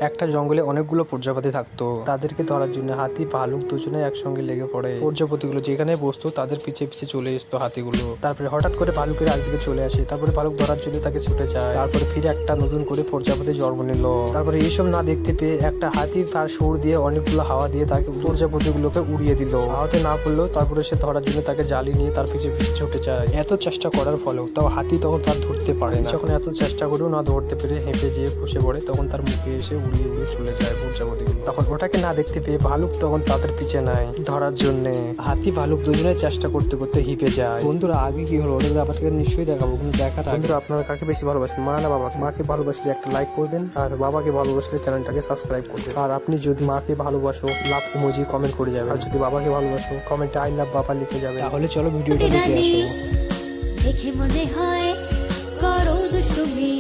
একটা জঙ্গলে অনেকগুলো প্রজাপতি থাকতো। তাদেরকে ধরার জন্য হাতি ভালুক দুজনে একসঙ্গে লেগে পড়ে। প্রজাপতিগুলো যেখানে বসতো তাদের পিছে পিছে চলে আসতো হাতিগুলো। তারপরে হঠাৎ করে ভালুকের একদিকে চলে আসে। তারপরে ভালুক ধরার জন্য তাকে ছুটে যায়। তারপরে ফিরে একটা নতুন করে প্রজাপতি জন্ম নিল। তারপরে এইসব না দেখতে পেয়ে একটা হাতি তার সুর দিয়ে অনেকগুলো হাওয়া দিয়ে তাকে প্রজাপতিগুলোকে উড়িয়ে দিল। হাওয়াতে না পড়লেও তারপরে সে ধরার জন্য তাকে জালি নিয়ে তার পিছে পিছে ছুটে যায়। এত চেষ্টা করার ফলেও তাও হাতি তখন তার ধরতে পারে না। যখন এত চেষ্টা করেও না ধরতে পেরে হেঁপে যেয়ে বসে পড়ে, তখন তার মুখে এসে উড়িয়ে উড়িয়ে চলে যায় প্রজাপতিগুলো। তখন ওটাকে না দেখতে পেয়ে ভালুক তখন তাদের পিছে নেয় ধরার জন্য। হাতি ভালুক দুজনে চেষ্টা করতে করতে হিপে যায়। বন্ধুরা আগে কি হলো ওটা আপনাকে নিশ্চয়ই দেখাবো, কিন্তু দেখার বন্ধুরা আপনারা কাকে বেশি ভালোবাসেন, মা না বাবা? মাকে ভালোবাসলে একটা লাইক করবেন, আর বাবাকে ভালোবাসলে চ্যানেলটাকে সাবস্ক্রাইব করবেন। আর আপনি যদি মাকে ভালোবাসো লাভ ইমোজি কমেন্ট করে যাবেন, আর যদি বাবাকে ভালোবাসো কমেন্টে আই লাভ বাবা লিখে যাবে। তাহলে চলো ভিডিওটা দেখে আসো। দেখে মনে হয় করো দুষ্টুমি।